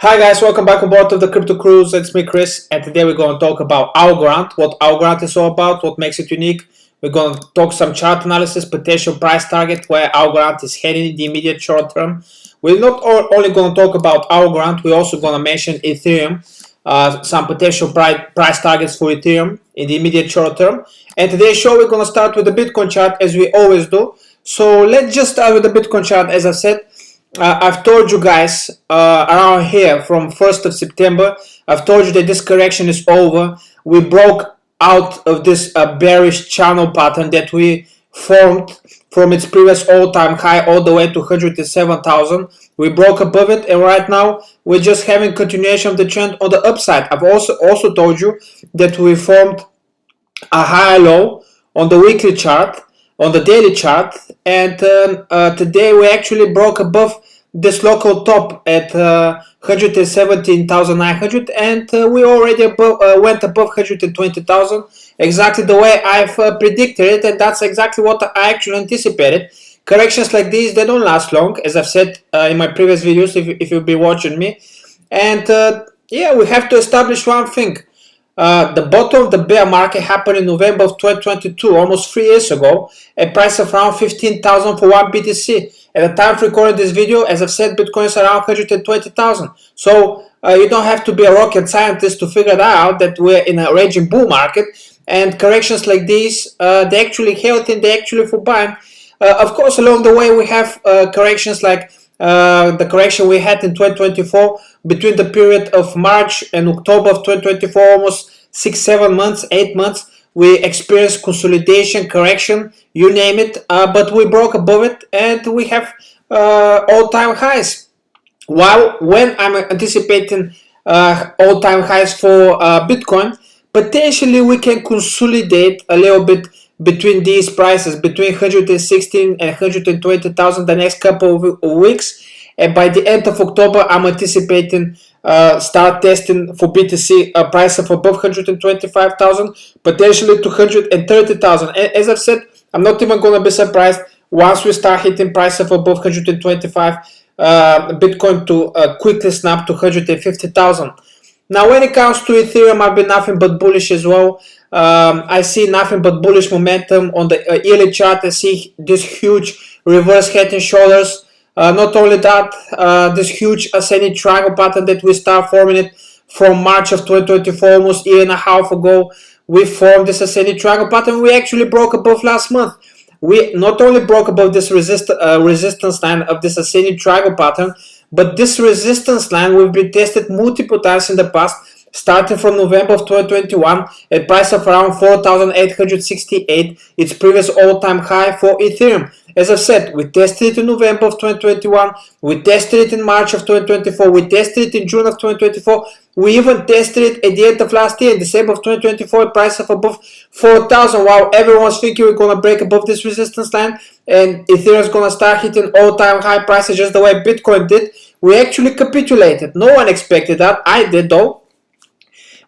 Hi guys, welcome back on board of the Crypto Cruise. It's me Chris, and today we're going to talk about Algorand, what Algorand is all about, what makes it unique. We're going to talk some chart analysis, potential price target, where Algorand is heading in the immediate short term. We're not only going to talk about Algorand, we're also going to mention Ethereum, some potential price targets for Ethereum in the immediate short term. And today's show we're going to start with the Bitcoin chart as we always do. So let's just start with the Bitcoin chart. As I said, I've told you guys around here from 1st of September, I've told you that this correction is over. We broke out of this bearish channel pattern that we formed from its previous all-time high all the way to 107,000. We broke above it, and right now we're just having continuation of the trend on the upside. I've also told you that we formed a high low on the weekly chart, on the daily chart, and today we actually broke above this local top at 117,900, and we already went above 120,000, exactly the way I've predicted it, and that's exactly what I actually anticipated. Corrections like these, they don't last long, as I've said in my previous videos, if you've been watching me. And yeah, we have to establish one thing. The bottom of the bear market happened in November of 2022, almost 3 years ago, a price of around 15,000 for one BTC. At the time of recording this video, as I've said, Bitcoin is around 120,000. So you don't have to be a rocket scientist to figure that out, that we're in a raging bull market, and corrections like these, they're actually healthy and they're actually for buying. Of course, along the way we have corrections like the correction we had in 2024 between the period of March and October of 2024, almost 6-7 months, 8 months. We experienced consolidation, correction, you name it, but we broke above it and we have all-time highs. While when I'm anticipating all-time highs for Bitcoin, potentially we can consolidate a little bit between these prices, between 116 and 120,000 the next couple of weeks. And by the end of October, I'm anticipating start testing for BTC a price of above 125,000, potentially to 130,000. As I've said, I'm not even going to be surprised once we start hitting price of above 125 Bitcoin to quickly snap to 150,000. Now, when it comes to Ethereum, I've been nothing but bullish as well. I see nothing but bullish momentum on the yearly chart. I see this huge reverse head and shoulders. Not only that, this huge ascending triangle pattern that we start forming it from March of 2024, almost a year and a half ago. We formed this ascending triangle pattern. We actually broke above last month. We not only broke above this resistance line of this ascending triangle pattern, but this resistance line will be tested multiple times in the past, starting from November of 2021 at price of around 4,868, its previous all-time high for Ethereum. As I've said, we tested it in November of 2021, we tested it in March of 2024, we tested it in June of 2024, we even tested it at the end of last year, in December of 2024, at price of above 4,000, while everyone's thinking we're going to break above this resistance line and Ethereum is going to start hitting all-time high prices just the way Bitcoin did. We actually capitulated. No one expected that. I did though.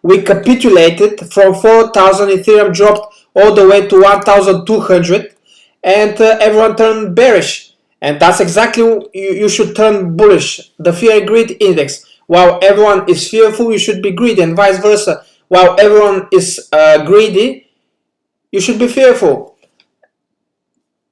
We capitulated from 4,000, Ethereum dropped all the way to 1,200, and everyone turned bearish. And that's exactly you should turn bullish. The fear and greed index. While everyone is fearful, you should be greedy, and vice versa. While everyone is greedy, you should be fearful.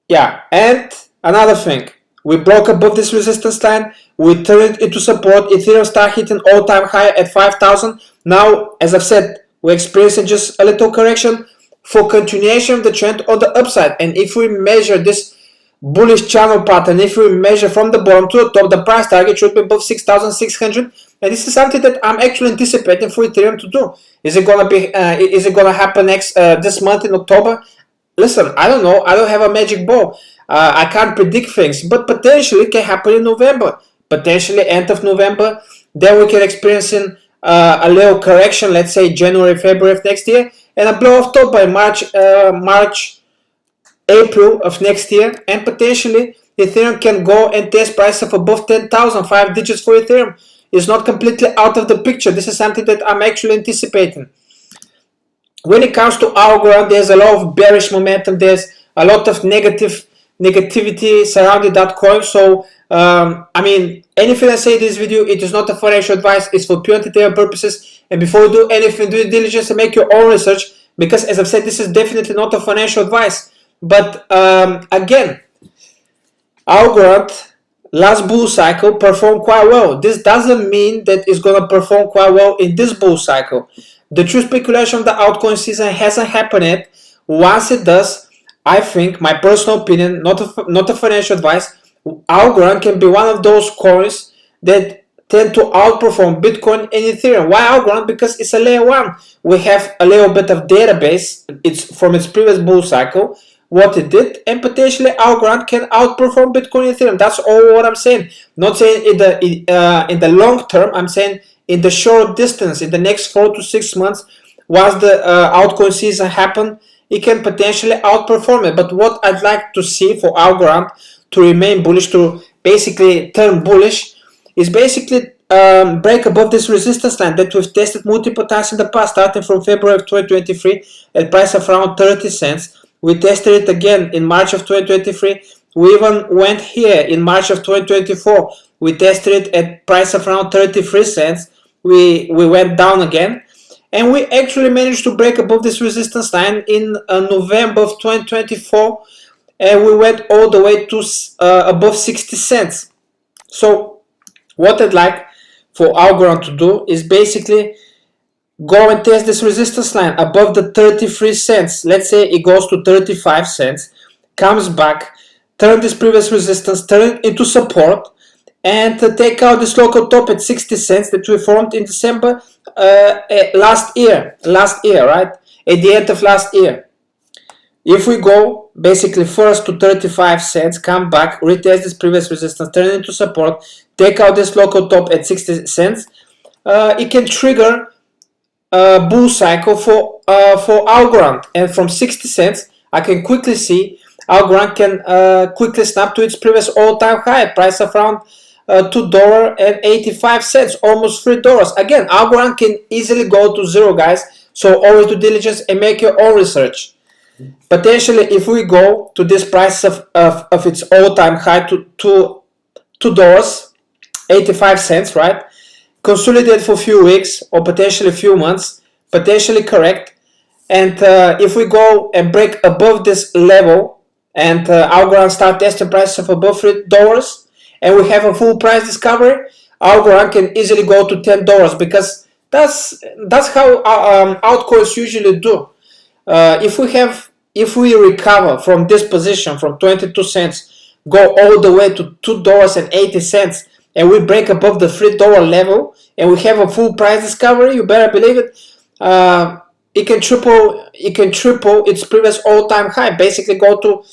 Yeah, and another thing. We broke above this resistance line, we turned it into support, Ethereum started hitting all-time high at 5,000. Now, as I've said, we're experiencing just a little correction for continuation of the trend on the upside. And if we measure this bullish channel pattern, if we measure from the bottom to the top, the price target should be above 6,600. And this is something that I'm actually anticipating for Ethereum to do. Is it gonna be? Is it gonna happen this month in October? Listen, I don't know. I don't have a magic ball. I can't predict things, but potentially it can happen in November. Potentially end of November. Then we can experience a little correction, let's say January, February of next year, and a blow off top by March, April of next year, and potentially Ethereum can go and test price of above 10,000, 5 digits for Ethereum. It's not completely out of the picture. This is something that I'm actually anticipating. When it comes to Algorand, there's a lot of bearish momentum. There's a lot of negativity surrounding that coin. So I mean, anything I say in this video, it is not a financial advice. It's for pure entertainment purposes. And before you do anything, do diligence and make your own research. Because as I've said, this is definitely not a financial advice. But again, Algorand last bull cycle performed quite well. This doesn't mean that it's going to perform quite well in this bull cycle. The true speculation of the altcoin season hasn't happened yet. Once it does, I think, my personal opinion, not a financial advice, Algorand can be one of those coins that tend to outperform Bitcoin and Ethereum. Why Algorand? Because it's a layer 1. We have a little bit of database. It's from its previous bull cycle, what it did, and potentially Algorand can outperform Bitcoin and Ethereum. That's all what I'm saying. Not saying in the long term. I'm saying in the short distance, in the next 4 to 6 months, once the altcoin season happen, it can potentially outperform it. But what I'd like to see for Algorand to remain bullish, to basically turn bullish, is basically break above this resistance line that we've tested multiple times in the past, starting from February of 2023 at price of around 30 cents. We tested it again in March of 2023. We even went here in March of 2024. We tested it at price of around 33 cents. We went down again. And we actually managed to break above this resistance line in November of 2024. And we went all the way to above 60 cents. So what I'd like for Algorand to do is basically go and test this resistance line above the 33 cents. Let's say it goes to 35 cents, comes back, turn this previous resistance, turn it into support, and take out this local top at 60 cents that we formed in December last year, right? At the end of last year. If we go basically first to 35 cents, come back, retest this previous resistance, turn it into support, take out this local top at 60 cents, it can trigger a bull cycle for Algorand. And from 60 cents, I can quickly see Algorand can quickly snap to its previous all-time high, price of around $2.85, almost $3. Again, Algorand can easily go to zero, guys. So always do diligence and make your own research. Potentially, if we go to this price of its all-time high to $2.85, right? Consolidate for a few weeks or potentially a few months, potentially correct. And if we go and break above this level and Algorand start testing prices of above $3 and we have a full price discovery, Algorand can easily go to $10 because that's how altcoins usually do. If we recover from this position from 22 cents, go all the way to $2.80, and we break above the $3 level, and we have a full price discovery, you better believe it. It can triple its previous all-time high, basically go to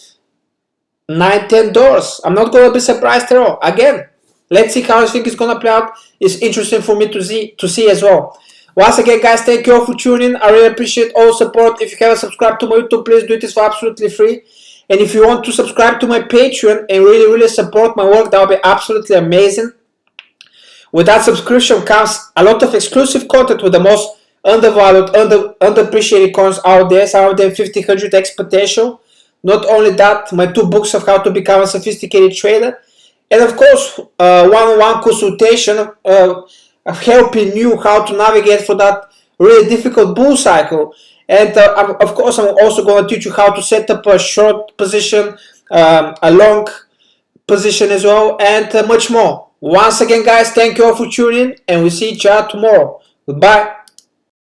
$9-10. I'm not gonna be surprised at all. Again, let's see how I think it's gonna play out. It's interesting for me to see as well. Once again, guys, thank you all for tuning in. I really appreciate all support. If you haven't subscribed to my YouTube, please do it for absolutely free. And if you want to subscribe to my Patreon and really support my work, that would be absolutely amazing. With that subscription comes a lot of exclusive content with the most undervalued, underappreciated coins out there. Some of them 50, 100x potential. Not only that, my 2 books of how to become a sophisticated trader. And of course, one-on-one consultation helping you how to navigate for that really difficult bull cycle. And of course, I'm also going to teach you how to set up a short position, a long position as well, and much more. Once again, guys, thank you all for tuning in, and we'll see each other tomorrow. Goodbye.